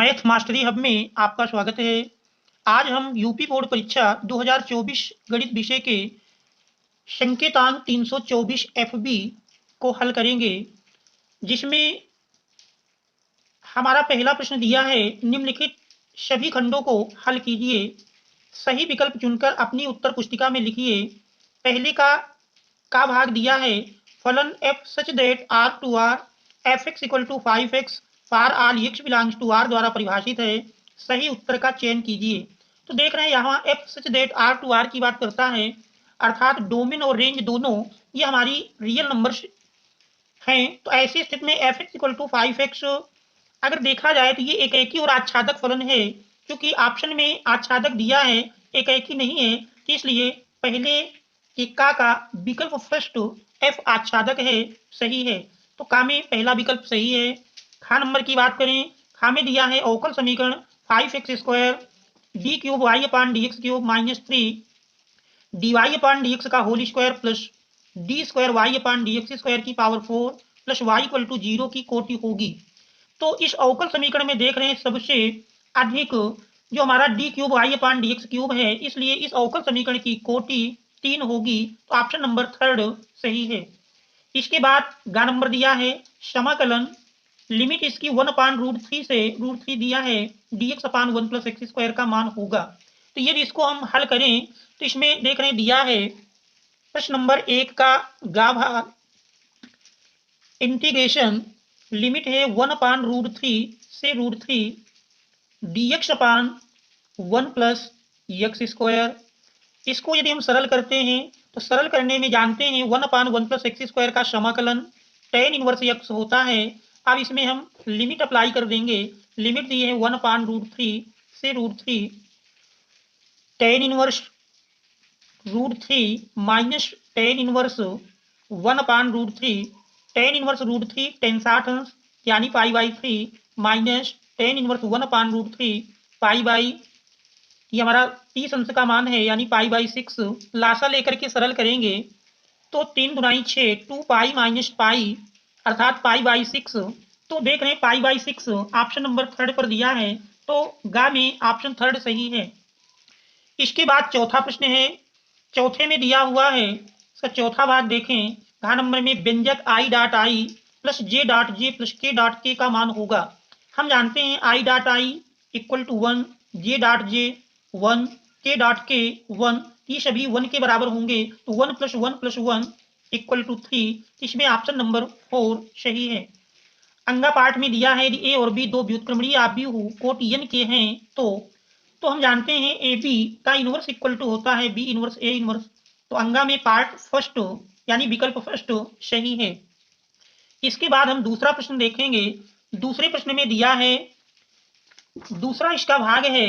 Math mastery hub में आपका स्वागत है। आज हम यूपी बोर्ड परीक्षा 2024 गणित विषय के संकेतांक 324 FB को हल करेंगे, जिसमें हमारा पहला प्रश्न दिया है, निम्नलिखित सभी खंडों को हल कीजिए, सही विकल्प चुनकर अपनी उत्तर पुस्तिका में लिखिए। पहले का भाग दिया है, फलन f such that r to r fx equal to 5x for all x belongs to r द्वारा परिभाषित है। सही उत्तर का चयन कीजिए। तो देख रहे हैं यहाँ f such that r to r की बात करता है, अर्थात डोमेन और रेंज दोनों ये हमारी रियल नंबर्स हैं। तो ऐसी स्थिति में fx इक्वल टू 5x अगर देखा जाए तो ये एकेकी और आच्छादक फलन है, क्योंकि ऑप्शन में आच्छादक दिया है, एकेकी नहीं है, तो इसलिए पहले का विकल्प फर्स्ट f आच्छादक है, सही है। तो का में पहला विकल्प सही है। खा नंबर की बात करें, खा में दिया है अवकल समीकरण 5x square D cube Y upon D X cube minus 3 D Y upon D X का whole square plus D square Y upon D X square की power 4 plus Y equal to 0 की कोटि होगी। तो इस अवकल समीकरण में देख रहे हैं सबसे अधिक जो हमारा D cube Y upon D X cube है, इसलिए इस अवकल समीकरण की कोटि 3 होगी। तो ऑप्शन नंबर थर्ड सही है। इसके बाद गा नंबर दिया है समाकलन, लिमिट इसकी 1/√3 से √3 दिया है, dx अपान 1 प्लस एक्स स्क्वायर का मान होगा। तो यदि इसको हम हल करें तो इसमें देख रहे हैं दिया है प्रश्न नंबर 1 का गा भाग, इंटीग्रेशन लिमिट है 1/√3 से √3 dx अपान 1 प्लस एक्स स्क्वायर। इसको यदि हम सरल करते हैं तो सरल करने में जानते हैं 1/1 प्लस एक्स स्क्वायर का समाकलन tan इनवर्स x होता है। अब इसमें हम लिमिट अप्लाई कर देंगे। लिमिट दी है 1/√3 से √3 tan inverse √3 minus tan inverse 1/√3 tan inverse √3 tan 60 अंश यानी π/3 माइनस tan इनवर्स 1/√3 π/, ये हमारा 30 अंश का मान है यानी π/6। लासा लेकर के सरल करेंगे तो 3 दुनाई 6 2π माइनस पाई अर्थात π/6। तो देख रहे हैं π/6 ऑप्शन नंबर थर्ड पर दिया है, तो गा में ऑप्शन थर्ड सही है। इसके बाद चौथा प्रश्न है, चौथे में दिया हुआ है, इसका चौथा भाग देखें। घा नंबर में व्यंजक i dot i plus j dot j plus k dot k का मान होगा। हम जानते हैं i dot i equal to 1, j dot j 1, k dot k 1, ये सभी 1 के बराबर होंगे। तो 1 प्लस 1 प्लस 1 इक्वल टू 3, इसमें ऑप्शन नंबर 4 सही है। अंगा पाठ में दिया है यदि a और b दो व्युत्क्रमणीय आव्यूह कोट n के हैं तो हम जानते हैं ए बी का इनवर्स इक्वल टू होता है बी इनवर्स ए इनवर्स। तो अंगा में पार्ट फर्स्ट यानी विकल्प फर्स्ट सही है। इसके बाद हम दूसरा प्रश्न देखेंगे। दूसरे प्रश्न में दिया है, दूसरा इसका भाग है,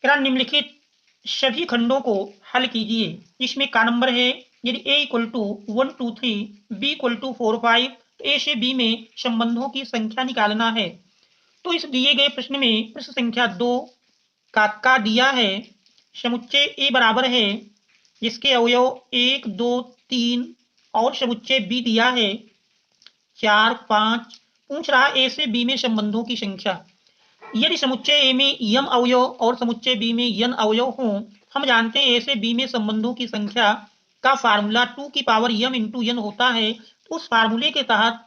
निम्नलिखित सभी खंडों को हल कीजिए। इसमें का नंबर है, यदि a equal to 1 2 3 b equal to 4 5 तो a से b में संबंधों की संख्या निकालना है। तो इस दिए गए प्रश्न में प्रश्न संख्या 2 का दिया है, समुच्चय a बराबर है जिसके अवयव 1 2 3 और समुच्चय b दिया है 4 5। पूछ रहा a से b में संबंधों की संख्या। यदि समुच्चय a में m अवयव और समुच्चय b में n अवयव हों, हम जानते हैं a से b में संबंधों की संख्या का फार्मूला 2 की पावर m इंटू n होता है। तो उस फार्मूले के तहत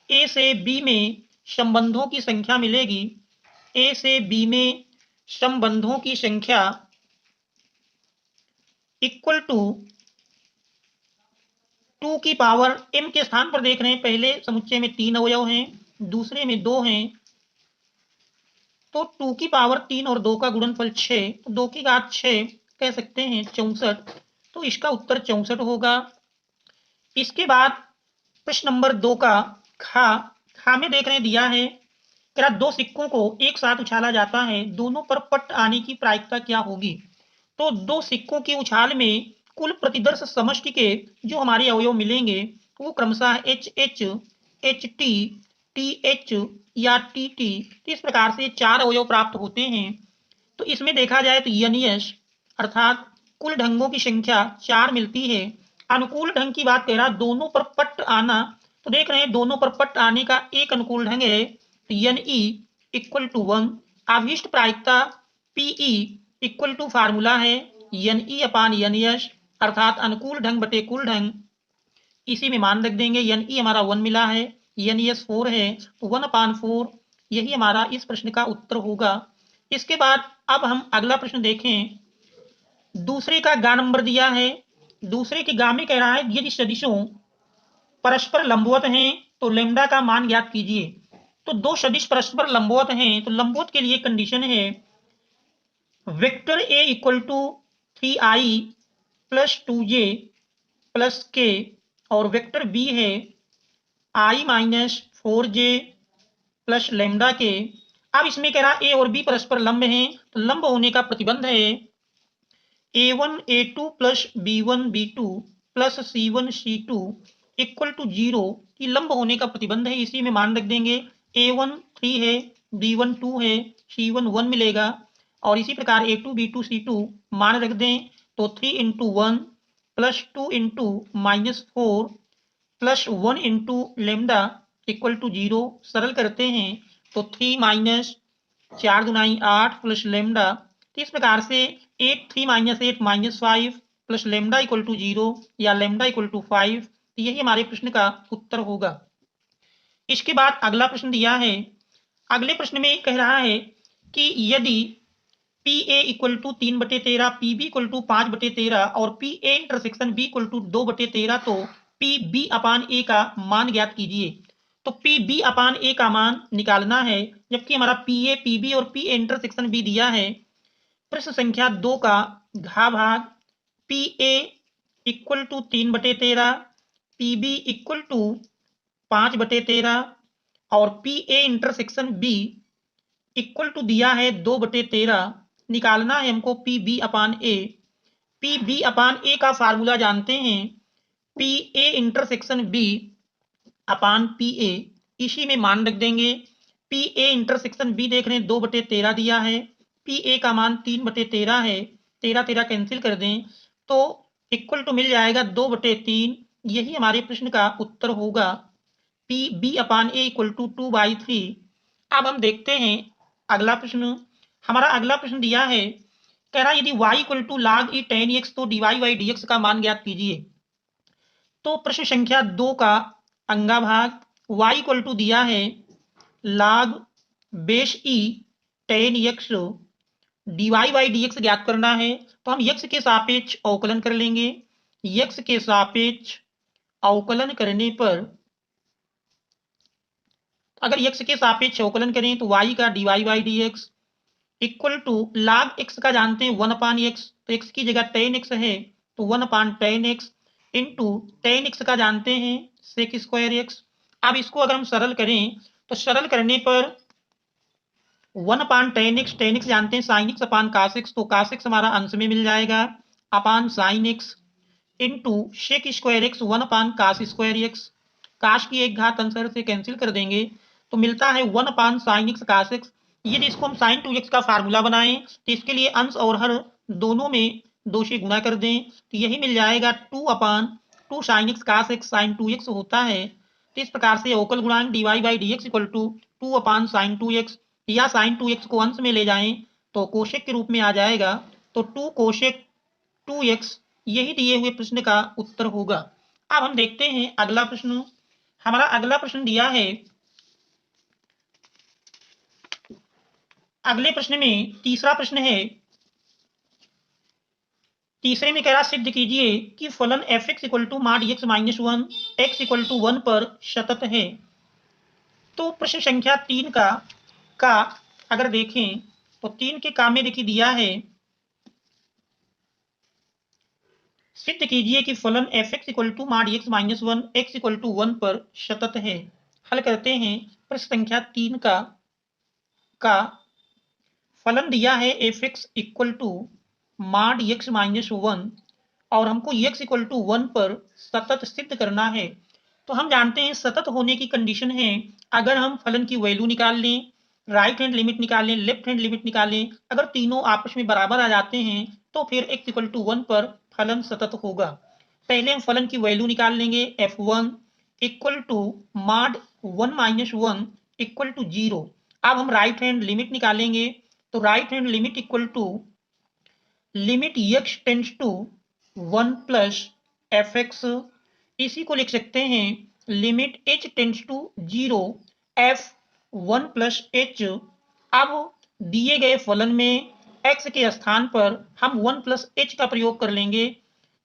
a से b में संबंधों की संख्या मिलेगी, a से b में संबंधों की संख्या इक्वल टू 2 की पावर m के स्थान पर देख रहे हैं, पहले समुच्चय में 3 अवयव हैं, दूसरे में 2 हैं, तो 2 की पावर 3 और 2 का गुणनफल 6, तो 2 की घात 6 कह सकते हैं 64। तो इसका उत्तर 64 होगा। इसके बाद प्रश्न नंबर 2 का खा में देख रहे हैं दिया है, दो सिक्कों को एक साथ उछाला जाता है, दोनों पर पट आने की प्रायिकता क्या होगी। तो दो सिक्कों की उछाल में कुल प्रतिदर्श समष्टि के जो हमारे अवयव मिलेंगे वो क्रमशः H H H T T H या टी टी, इस प्रकार से 4 अवयव प्राप्त होते हैं। तो इसमें देखा जाए तो यस अर्थात कुल ढंगों की संख्या 4 मिलती है। अनुकूल ढंग की बात कह रहा, दोनों पर पट आना, तो देख रहे हैं दोनों पर पट आने का एक अनुकूल ढंग है एन ई इक्वल टू 1। अभीष्ट प्रायिकता PE इक्वल टू फार्मूला है NE अपान NS, अर्थात अनुकूल ढंग बटे कुल ढंग। इसी में मान रख देंगे। NE हमारा 1 मिला है, NS 4 है, तो 1/4 यही हमारा इस प्रश्न का उत्तर होगा। इसके बाद अब हम अगला प्रश्न देखें। दूसरे का गा नंबर दिया है। दूसरे के गा में कह रहा है यदि सदिशों परस्पर लंबवत हैं तो लेम्डा का मान ज्ञात कीजिए। तो दो सदिश परस्पर लंबवत हैं तो लंबवत के लिए कंडीशन है vector A equal to 3i plus 2j plus k, और वेक्टर बी है i minus 4j plus lambda k. अब इसमें कह रहा ए और बी परस्पर लंब हैं तो लंब होने का प्रतिबंध है a1 a2 plus b1 b2 plus c1 c2 equal to 0। ये लंब होने का प्रतिबंध है। इसी में मान रख देंगे a1 3 है, b1 2 है, c1 1 मिलेगा, और इसी प्रकार a2 b2 c2 मान रख दें तो 3 into 1 plus 2 into minus 4 plus 1 into lambda equal to 0। सरल करते हैं तो 3 माइनस 4 दुनाई 8 प्लस लेमडा। तो इस प्रकार से 8 3 minus 8 minus 5 plus lambda equal to 0 या लेमडा इक्वल टू 5। तो यही हमारे प्रश्न का उत्तर होगा। इसके बाद अगला प्रश्न दिया है। अगले प्रश्न में कह रहा है कि यदि PA equal to 3/13, PB equal to 5/13 और PA intersection B equal to 2/13 तो PB अपान A का मान ज्ञात कीजिए। तो PB अपान A का मान निकालना है, जबकि हमारा PA PB और PA इंटरसेक्शन B दिया है। प्रश्न संख्या 2 का घा भाग PA equal to 3/13, PB equal to 5/13 और PA intersection B equal to दिया है 2/13। निकालना है हमको PB upon A। PB upon A का फार्मूला जानते हैं PA intersection B upon PA। इसी में मान रख देंगे। PA इंटरसेक्शन B देख रहे हैं 2/13 दिया है, PA का मान 3/13 है, 13 कैंसिल कर दें तो इक्वल टू मिल जाएगा 2/3। यही हमारे प्रश्न का उत्तर होगा। PB upon A equal to 2/3। अब हम देखते हैं अगला प्रश्न। हमारा अगला प्रश्न दिया है, कह रहा है यदि y equal to log e tan x तो dy by dx का मान ज्ञात कीजिए। तो प्रश्न संख्या 2 का अंगा भाग y इक्वल टू दिया है log base e tan x, dy by dx ज्ञात करना है। तो हम x के सापेक्ष अवकलन कर लेंगे। x के सापेक्ष अवकलन करने पर अगर x के सापेक्ष अवकलन करें तो y का dy by dx equal to log x का जानते हैं 1/x, तो x की जगह tan x है तो 1/tan x into tan x का जानते हैं sec स्क्वायर x। अब इसको अगर हम सरल करें तो सरल करने पर 1/tan x जानते हैं sin x अपान cos x, तो cos x हमारा अंश में मिल जाएगा अपान sin x into sec square x 1/cos square x। काश की एक घात अंश से कैंसिल कर देंगे तो मिलता है 1/sin x cos x। यदि इसको हम sin 2x का फार्मूला बनाएं तो इसके लिए अंश और हर दोनों में 2 से गुणा कर दें तो यही मिल जाएगा 2/2 sin x cos x sin 2x होता है। तो इस प्रकार से अवकल गुणांक dy by dx equal to 2/sin 2x, या sin 2x को अंश में ले जाएं तो कोशेक के रूप में आ जाएगा तो 2 कोशेक 2x यही दिए हुए प्रश्न का उत्तर होगा। अब हम देखते हैं अगला प्रश्न। हमारा अगला प्रश्न दिया है। अगले प्रश्न में तीसरा प्रश्न है। तीसरे में कह रहा सिद्ध कीजिए कि फलन f(x) equal to mod x minus 1 x equal to 1 पर सतत है। तो प्रश्न संख्या 3 का अगर देखें तो 3 के काम में देखिए दिया है सिद्ध कीजिए कि फलन f(x) equal to mod x minus 1 x equal to 1 पर सतत है। हल करते हैं। प्रश्न संख्या 3 का फलन दिया है f(x) equal to mod x minus 1 और हमको x इक्वल टू 1 पर सतत सिद्ध करना है। तो हम जानते हैं सतत होने की कंडीशन है अगर हम फलन की वैल्यू निकाल लें, राइट हैंड लिमिट निकाल लें, लेफ्ट हैंड लिमिट निकाल लें, अगर तीनों आपस में बराबर आ जाते हैं तो फिर x इक्वल टू 1 पर फलन सतत होगा। पहले हम फलन की वैल्यू निकाल लेंगे f1 equal to mod 1 minus 1 equal to 0। अब हम राइट हैंड लिमिट निकालेंगे, तो right hand limit equal to limit x tends to 1 plus F X, इसी को लिख सकते हैं limit h tends to 0 f 1 plus h। अब दिए गए फलन में x के स्थान पर हम 1 प्लस h का प्रयोग कर लेंगे,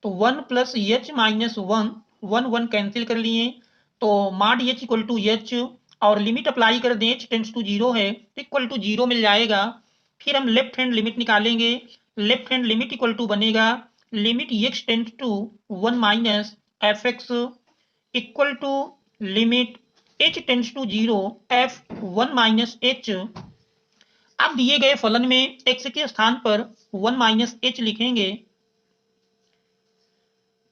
तो 1 प्लस एच माइनस 1, 1 कैंसिल कर लिए, तो mod h equal to H और लिमिट अप्लाई कर दें, h टेंड्स टू 0 है तो इक्वल टू 0 मिल जाएगा। फिर हम लेफ्ट हैंड लिमिट निकालेंगे, left hand limit equal to बनेगा limit x tends to 1 minus F x equal to limit h tends to 0 f 1 minus h। अब दिए गए फलन में x के स्थान पर 1 माइनस h लिखेंगे,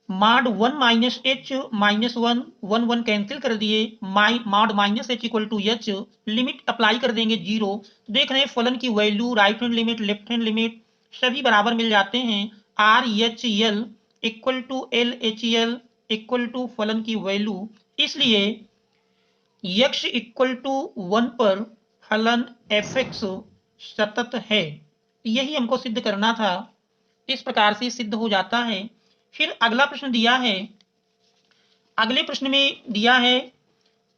mod 1 minus H minus 1, 1 cancel कर दिए, mod minus H equal to H, limit apply कर देंगे 0। देख रहे हैं फलन की value right hand limit left hand limit सभी बराबर मिल जाते हैं। R H L equal to L H L equal to फलन की वैल्यू, इसलिए x इक्वल टू 1 पर फलन एफ एक्स सतत है। यही हमको सिद्ध करना था, इस प्रकार से सिद्ध हो जाता है। फिर अगला प्रश्न दिया है, अगले प्रश्न में दिया है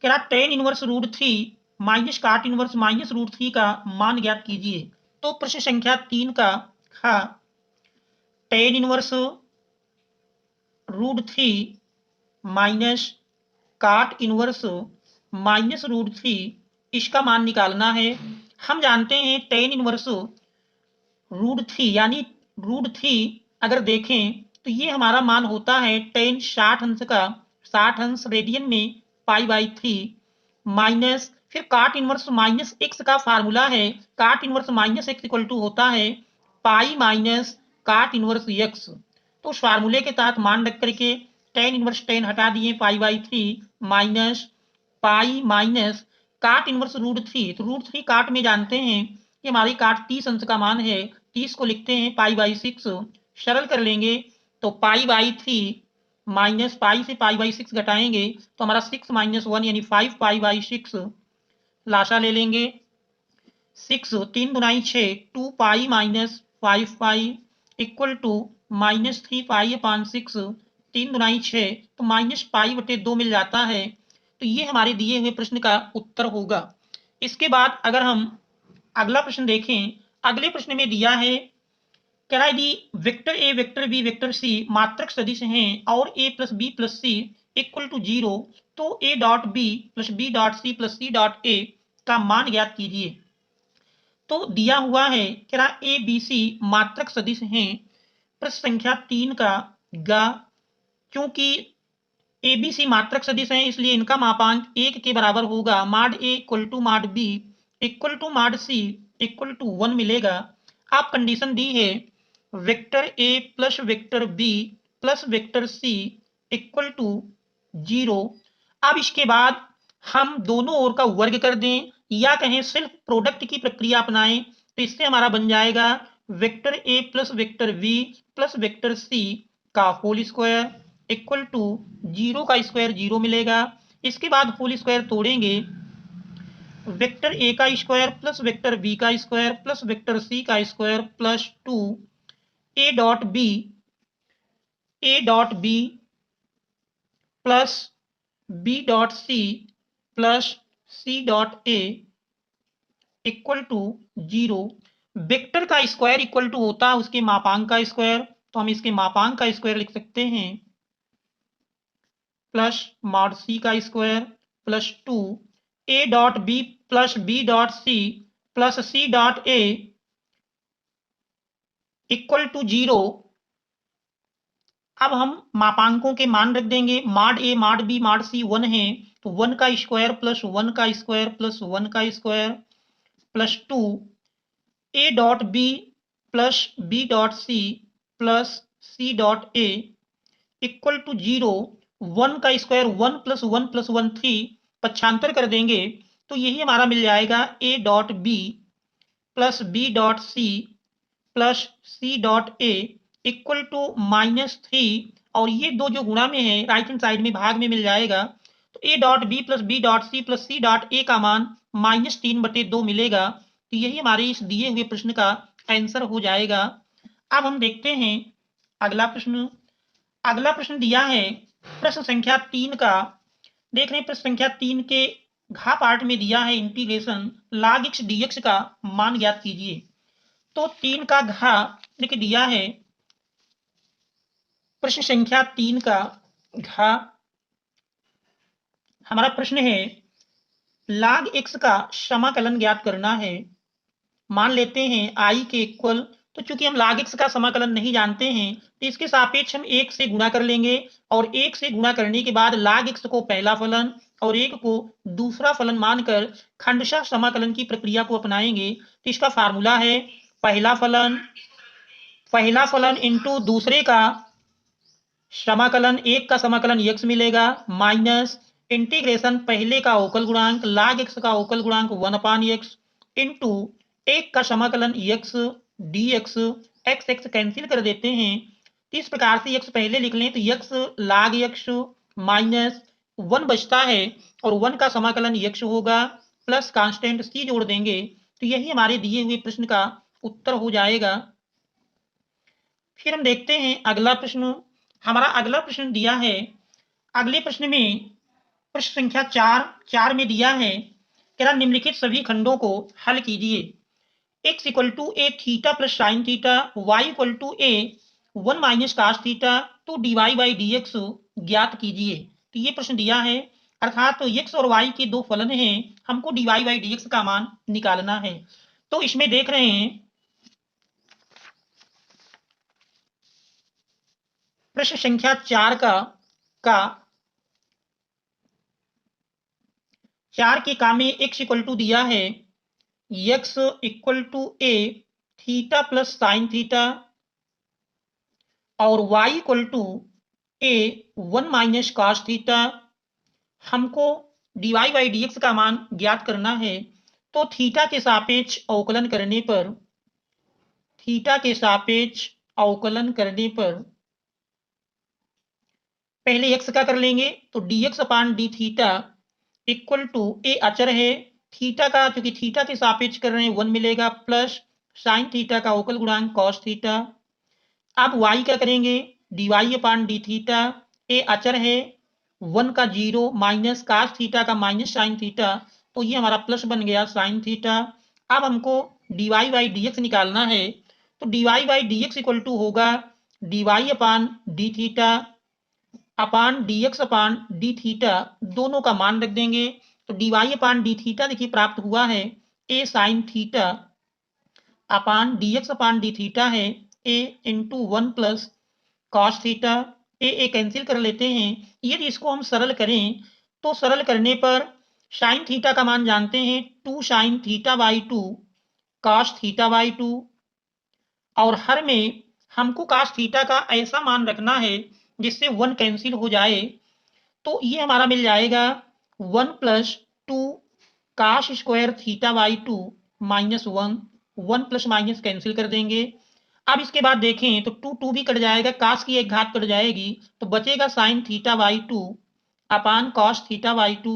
क्या tan inverse root 3 minus cot inverse minus root 3 का मान ज्ञात कीजिए। तो प्रश्न संख्या 3 का था tan inverse root 3 minus cot inverse minus root 3, इसका मान निकालना है। हम जानते हैं टेन इनवर्स रूट 3 यानी रूट 3 अगर देखें तो ये हमारा मान होता है टेन 60 अंश का, 60 अंश रेडियन में π/3 माइनस फिर काट इनवर्स माइनस एक्स का फार्मूला है, cot inverse minus X equal to होता है pi minus cot inverse X. तो उस फार्मूले के तहत मान रख करके टेन इनवर्स टेन हटा दिए π/3 minus pi minus cot inverse root 3, तो रूट 3 काट में जानते हैं कि हमारी काट 30 अंश का मान है, 30 को लिखते हैं π/6, सरल कर लेंगे तो π/3 माइनस पाई से π/6 घटाएंगे तो हमारा 6 माइनस 1 यानी 5 π/6, लाशा ले लेंगे 6 3 दुनाई 6, 2 pi minus 5 pi equal to minus 3 π/6, 3 दुनाई 6 तो माइनस π/2 मिल जाता है। तो ये हमारे दिए हुए प्रश्न का उत्तर होगा। इसके बाद अगर हम अगला प्रश्न देखें, अगले प्रश्न में दिया है क्या यदि vector A vector B vector C मात्रक सदिश हैं और A plus B plus C equal to 0 तो A dot B plus B dot C plus C dot A का मान ज्ञात कीजिए। तो दिया हुआ है क्या ए बी सी मात्रक सदिश हैं, प्रश्न संख्या 3 का गा, क्योंकि ए बी सी मात्रक सदिश हैं इसलिए इनका मापांक 1 के बराबर होगा, mod A equal to mod B equal to mod C equal to 1 मिलेगा। आप कंडीशन दी है vector A plus vector B plus vector C equal to 0। अब इसके बाद हम दोनों ओर का वर्ग कर दें या कहें सिर्फ प्रोडक्ट की प्रक्रिया अपनाएं, तो इससे हमारा बन जाएगा vector A plus vector B plus vector C का होल स्क्वायर इक्वल टू 0 का स्क्वायर 0 मिलेगा। इसके बाद होल स्क्वायर तोड़ेंगे, वेक्टर ए का स्क्वायर प्लस वेक्टर बी का स्क्वायर प्लस वेक्टर सी का square plus 2 A dot B plus B dot C plus C dot A equal to 0। Vector का square equal to होता है उसके मापांक का स्क्वायर, तो हम इसके मापांक का स्क्वायर लिख सकते हैं प्लस मॉड सी का square plus 2 A dot B plus B dot C plus C dot A equal to 0। अब हम मापांकों के मान रख देंगे, mod A mod B mod C 1 है तो 1 का स्क्वायर प्लस 1 का स्क्वायर प्लस 1 का square plus 2 A dot B plus B dot C plus C dot A equal to 0। 1 का स्क्वायर 1 प्लस 1 प्लस 1 3, पक्षांतर कर देंगे तो यही हमारा मिल जाएगा A dot B plus B dot C plus C dot A equal to -3, और ये दो जो गुणा में है राइट हैंड साइड में भाग में मिल जाएगा तो A dot B plus B dot C plus C dot A का मान -3/2 मिलेगा। तो यही हमारे इस दिए हुए प्रश्न का आंसर हो जाएगा। अब हम देखते हैं अगला प्रश्न। अगला प्रश्न दिया है प्रश्न संख्या 3 का। देख रहे हैं प्रश्न संख्या 3 के घ पार्ट में दिया है इंटीग्रेशन log x dx का मान ज्ञात कीजिए। तो 3 का घ लिख दिया है। प्रश्न संख्या 3 का घ हमारा प्रश्न है log x का समाकलन ज्ञात करना है। मान लेते हैं i के इक्वल, तो चूंकि हम log x का समाकलन नहीं जानते हैं तो इसके सापेक्ष हम 1 से गुणा कर लेंगे और 1 से गुणा करने के बाद log x को पहला फलन और 1 को दूसरा फलन मानकर खंडशः समाकलन की प्रक्रिया को अपनाएंगे। तो इसका फार्मूला है पहला फलन इंटू दूसरे का समाकलन, 1 का समाकलन x मिलेगा माइनस इंटीग्रेशन पहले का अवकल गुणांक log x का अवकल गुणांक 1/x इंटू 1 का समाकलन x dx, x कैंसिल कर देते हैं। इस प्रकार से x पहले लिख लें तो x log x माइनस 1 बचता है और 1 का समाकलन x होगा प्लस कांस्टेंट c जोड़ देंगे। तो यही हमारे दिए हुए प्रश्न का उत्तर हो जाएगा। फिर हम देखते हैं अगला प्रश्न। हमारा अगला प्रश्न दिया है, अगले प्रश्न में प्रश्न संख्या 4 में दिया है कह रहा निम्नलिखित सभी खंडों को हल कीजिए। x equal to a theta plus sine theta, y equal to a 1 minus cos theta, तो dy बाई dx ज्ञात कीजिए। तो ये प्रश्न दिया है, अर्थात तो x और y के दो फलन हैं, हमको dy बाई dx का मान निकालना है। तो इसमें देख रहे हैं प्रश्न संख्या 4 का 4 के का में x इक्वल टू दिया है x equal to a theta plus sine theta और y equal to a 1 minus cos theta. हमको dy बाई dx का मान ज्ञात करना है। तो थीटा के सापेक्ष अवकलन करने पर पहले x का कर लेंगे तो dx upon D theta equal to A अचर है, थीटा का क्योंकि थीटा के सापेक्ष कर रहे हैं 1 मिलेगा प्लस साइन थीटा का अवकल गुणांक कॉस थीटा। अब y का करेंगे dy अपान डी थीटा, ए अचर है 1 का 0 माइनस कास थीटा का माइनस साइन थीटा, तो ये हमारा प्लस बन गया साइन थीटा। अब हमको dy बाई dx निकालना है। तो dy by dx equal to होगा dy upon D theta upon dx upon D theta, दोनों का मान रख देंगे। तो dy अपान डी थीटा देखिए प्राप्त हुआ है a sine theta upon dx upon D theta है a into 1 plus cos theta. A cancel कर लेते हैं। यदि इसको हम सरल करें तो सरल करने पर साइन थीटा का मान जानते हैं 2 sign theta by 2 cos theta by 2 और हर में हमको कॉस थीटा का ऐसा मान रखना है जिससे 1 कैंसिल हो जाए। तो ये हमारा मिल जाएगा 1 प्लस 2 काश square theta by 2 minus 1 plus minus cancel कर देंगे। अब इसके बाद देखें तो 2 भी कट जाएगा, काश की एक घात कट जाएगी तो बचेगा sine theta by 2 upon cos theta by 2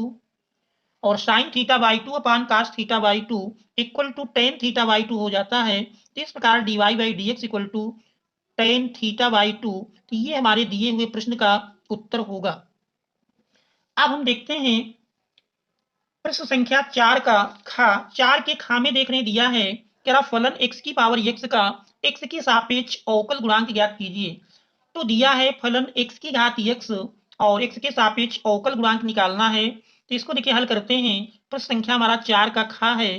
और sine theta by 2 upon cos theta by 2 equal to tan theta by 2 हो जाता है। इस प्रकार d y by D x equal to tan theta by 2। तो ये हमारे दिए हुए प्रश्न का उत्तर होगा। अब हम देखते हैं प्रश्न संख्या 4 का खा। 4 के खा में देख रहे दिया है क्या फलन x की पावर x का x के सापेक्ष अवकल गुणांक ज्ञात कीजिए। तो दिया है फलन x की घात x और x के सापेक्ष अवकल गुणांक निकालना है। तो इसको देखिए हल करते हैं। प्रश्न संख्या हमारा 4 का खा है।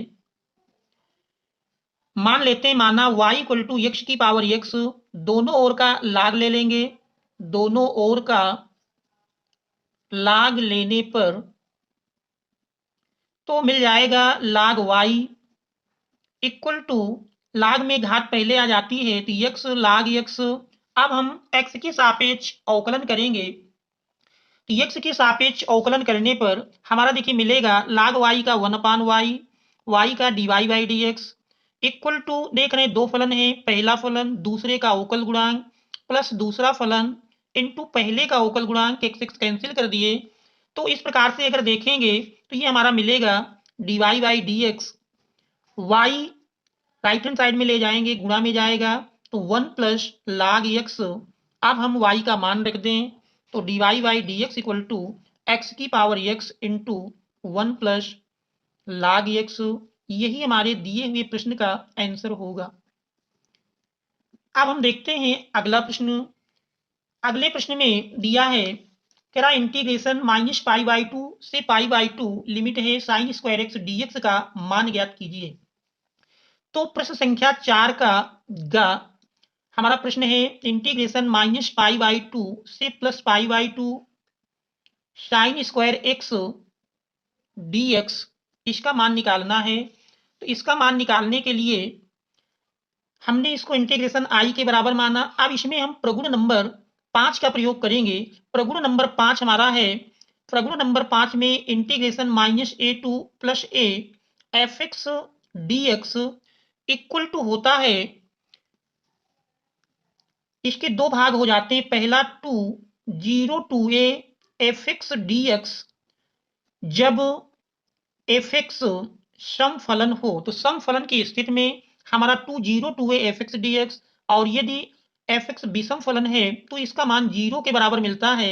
मान लेते हैं माना y इक्वल टू एक्स की पावर x, दोनों ओर का लाग ले लेंगे। दोनों ओर का लाग लेने पर तो मिल जाएगा लाग y इक्वल टू लाग में घात पहले आ जाती है तो x लाग x। अब हम x के सापेक्ष अवकलन करेंगे तो x के सापेक्ष अवकलन करने पर हमारा देखिए मिलेगा लाग y का 1 अपान y का dy by D x equal to देख रहे हैं दो फलन है, पहला फलन दूसरे का अवकल गुणांक प्लस दूसरा फलन इनटू पहले का अवकल गुणांक x कैंसिल कर दिए तो इस प्रकार से अगर देखेंगे तो ये हमारा मिलेगा dy by D x, y right hand side में ले जाएंगे, गुणा में जाएगा तो 1 प्लस log x। अब हम y का मान रख दें तो dy by D x equal to X की power x into 1 plus log x। यही हमारे दिए हुए प्रश्न का आंसर होगा। अब हम देखते हैं अगला प्रश्न। अगले प्रश्न में दिया है कह रहा integration minus pi by two से पाई बाई टू लिमिट है sign square X D X का मान ज्ञात कीजिए। तो प्रश्न संख्या 4 का ग हमारा प्रश्न है integration minus pi by two से plus pi by two sine square X D X, इसका मान निकालना है। तो इसका मान निकालने के लिए हमने इसको इंटीग्रेशन आई के बराबर माना। अब इसमें हम प्रगुण नंबर 5 का प्रयोग करेंगे। प्रगुण नंबर 5 हमारा है, प्रगुण नंबर 5 में integration minus a to plus a f x D x equal to होता है, इसके दो भाग हो जाते हैं। पहला 2 0 to a f x D x, जब एफ एक्स सम फलन हो तो सम फलन की स्थिति में हमारा 2 0 to a f x D x, और यदि एफ एक्स विषम फलन है तो इसका मान 0 के बराबर मिलता है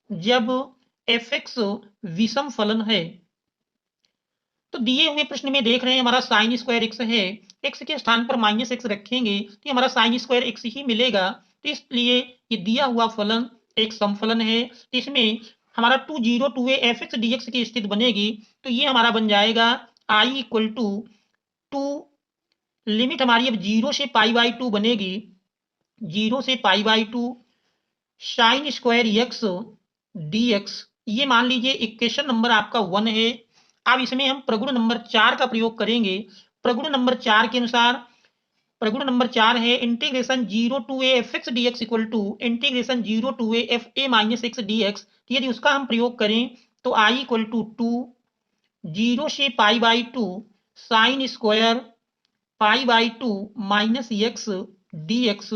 जब एफ एक्स विषम फलन है। तो दिए हुए प्रश्न में देख रहे हैं हमारा साइन स्क्वायर एक्स है, एक्स के स्थान पर माइनस एक्स रखेंगे तो हमारा साइन स्क्वायर एक्स ही मिलेगा। तो इसलिए ये दिया हुआ फलन एक समफलन है। तो इसमें हमारा 2 0 to a f x D x की स्थिति बनेगी तो ये हमारा बन जाएगा आई इक्वल टू 2, लिमिट हमारी अब 0 से पाई बाई 2 बनेगी, 0 से pi by 2 sine square X D x. ये मान लीजिए इक्वेशन नंबर आपका 1 है। अब इसमें हम प्रगुण नंबर 4 का प्रयोग करेंगे। प्रगुण नंबर 4 के अनुसार प्रगुण नंबर 4 है integration 0 to a f x D x equal to integration 0 to a f a minus x D x. यदि उसका हम प्रयोग करें तो आई इक्वल टू 2 0 से pi by 2 sine square pi by 2 minus x D x.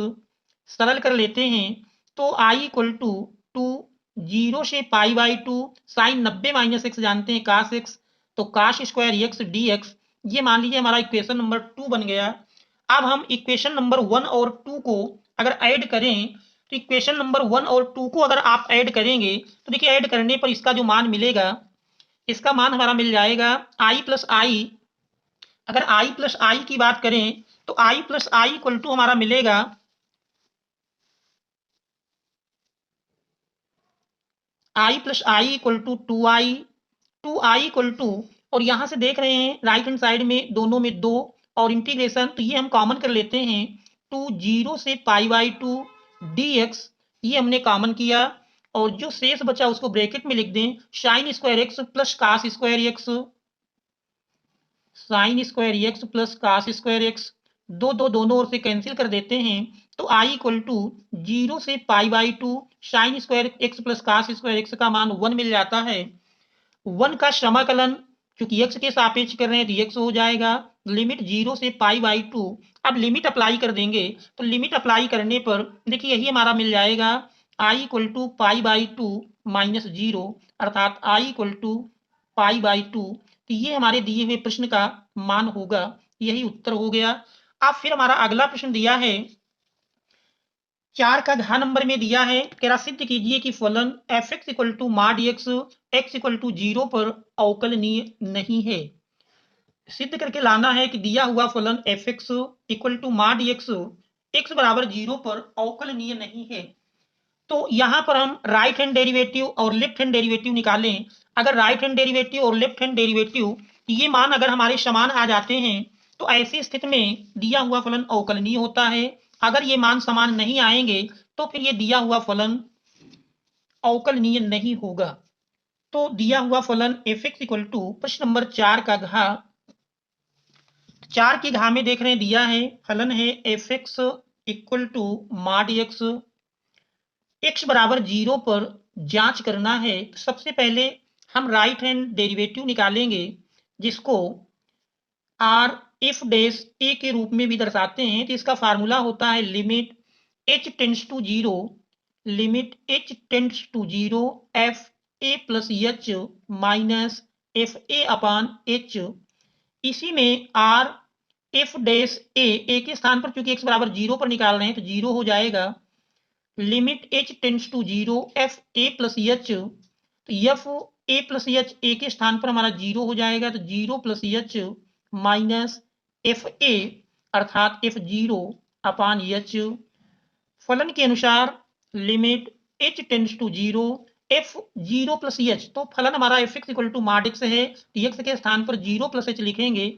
सरल कर लेते हैं तो आई इक्वल टू 2 0 से pi by 2 sine 90 minus x जानते हैं काश एक्स, तो काश स्क्वायर एक्स डी एक्स। ये मान लीजिए हमारा इक्वेशन नंबर 2 बन गया। अब हम इक्वेशन नंबर 1 और 2 को अगर ऐड करें तो इक्वेशन नंबर 1 और 2 को अगर आप ऐड करेंगे तो देखिए ऐड करने पर इसका जो मान मिलेगा, इसका मान हमारा मिल जाएगा आई प्लस आई। अगर आई प्लस आई की बात करें तो I plus I equal to हमारा मिलेगा I plus I equal to 2i equal to, और यहां से देख रहे हैं राइट हैंड साइड में दोनों में 2 और इंटीग्रेशन, तो ये हम कॉमन कर लेते हैं 2 0 से पाई बाई 2 डी एक्स, ये हमने कॉमन किया और जो शेष बचा उसको ब्रैकेट में लिख दें sine square x plus cos square x, sine square x plus cos square x. दोनों ओर से कैंसिल कर देते हैं तो आई इक्वल टू 0 से pi by 2 sine square x plus cos square x का मान 1 मिल जाता है। 1 का समाकलन क्योंकि x के सापेक्ष कर रहे हैं तो x हो जाएगा, लिमिट 0 से पाई बाई 2। अब लिमिट अप्लाई कर देंगे तो लिमिट अप्लाई करने पर देखिए यही हमारा मिल जाएगा i equal to pi by 2 minus 0 अर्थात i equal to pi by 2। तो ये हमारे दिए हुए प्रश्न का मान होगा, यही उत्तर हो गया। अब फिर हमारा अगला प्रश्न दिया है 4 का घ नंबर में दिया है कह रहा सिद्ध कीजिए कि फलन f x equal to mod x x equal to 0 पर अवकलनीय नहीं है। सिद्ध करके लाना है कि दिया हुआ फलन f x equal to mod x x बराबर 0 पर अवकलनीय नहीं है। तो यहाँ पर हम राइट हैंड डेरिवेटिव और लेफ्ट हैंड डेरिवेटिव निकालें। अगर राइट हैंड डेरिवेटिव और लेफ्ट हैंड डेरिवेटिव ये मान अगर हमारे समान आ जाते हैं तो ऐसी स्थिति में दिया हुआ फलन अवकलनीय होता है। अगर ये मान समान नहीं आएंगे तो फिर ये दिया हुआ फलन अवकलनीय नहीं होगा। तो दिया हुआ फलन एफ एक्स इक्वल टू प्रश्न नंबर 4 का घा, 4 के घा में देख रहे हैं दिया है फलन है f x equal to mod x x बराबर 0 पर जांच करना है। तो सबसे पहले हम राइट हैंड डेरिवेटिव निकालेंगे जिसको आर एफ डैश ए के रूप में भी दर्शाते हैं। तो इसका फार्मूला होता है limit h tends to 0 F A plus H minus F a upon h. इसी में आर एफ डैश ए के स्थान पर चूंकि x बराबर 0 पर निकाल रहे हैं तो 0 हो जाएगा। Limit h tends to 0 F A plus H, तो F A plus H A के स्थान पर हमारा 0 हो जाएगा, तो 0 plus H minus F A अर्थात एफ 0 अपान एच। फलन के अनुसार limit h tends to 0 F 0 plus H, तो फलन हमारा F x equal to mod X है, तो एक्स के स्थान पर 0 प्लस एच लिखेंगे,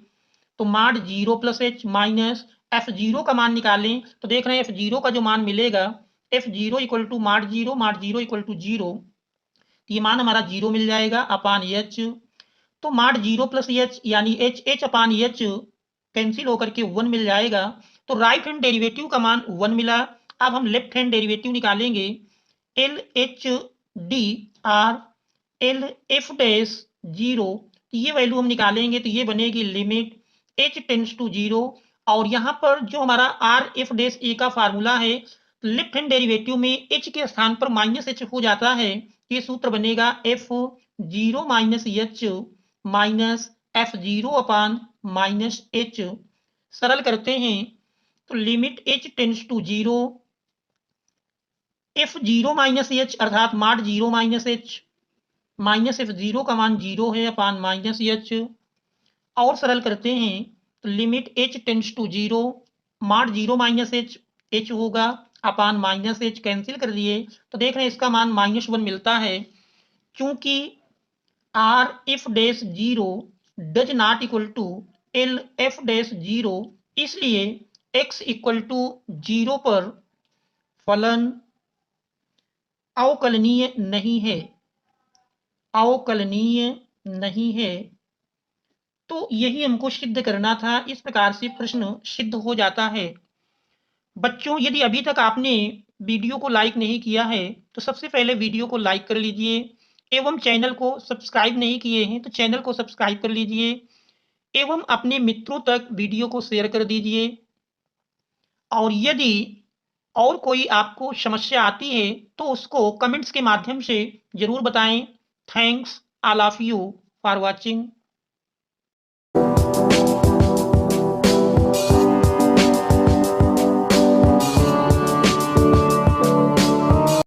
तो माड 0 प्लस एच माइनस एफ 0 का मान निकालें तो देख रहे हैं एफ 0 का जो मान मिलेगा एफ 0 इक्वल टू माड 0 इक्वल टू 0, ये मान हमारा 0 मिल जाएगा अपान एच। तो माड 0 प्लस एच यानी एच एच अपान एच कैंसिल होकर के 1 मिल जाएगा, तो राइट हैंड डेरिवेटिव का मान 1 मिला। अब हम लेफ्ट हैंड डेरिवेटिव निकालेंगे, L H D R L f dash 0, तो ये वैल्यू हम निकालेंगे तो ये बनेगी लिमिट h टेंड्स टू 0, और यहाँ पर जो हमारा आर एफ डैश ए का फार्मूला है लेफ्ट हैंड डेरिवेटिव में h के स्थान पर माइनस h हो जाता है, ये सूत्र बनेगा f 0 minus H minus f 0 upon minus h. सरल करते हैं तो limit h tends to 0 F 0 minus h अर्थात mod 0 minus H minus f 0 का मान 0 है अपान माइनस एच। और सरल करते हैं तो लिमिट h टेंड्स टू 0 माड 0 माइनस एच एच होगा अपान माइनस एच, कैंसिल कर दिए तो देख रहे हैं इसका मान -1 मिलता है। क्योंकि r f dash 0 does not equal to l f dash 0, इसलिए x इक्वल टू 0 पर फलन अवकलनीय नहीं है, अवकलनीय नहीं है। तो यही हमको सिद्ध करना था, इस प्रकार से प्रश्न सिद्ध हो जाता है। बच्चों यदि अभी तक आपने वीडियो को लाइक नहीं किया है तो सबसे पहले वीडियो को लाइक कर लीजिए, एवं चैनल को सब्सक्राइब नहीं किए हैं तो चैनल को सब्सक्राइब कर लीजिए, एवं अपने मित्रों तक वीडियो को शेयर कर दीजिए। और यदि और कोई आपको समस्या आती है तो उसको कमेंट्स के माध्यम से जरूर बताएं। Thanks all of you for watching.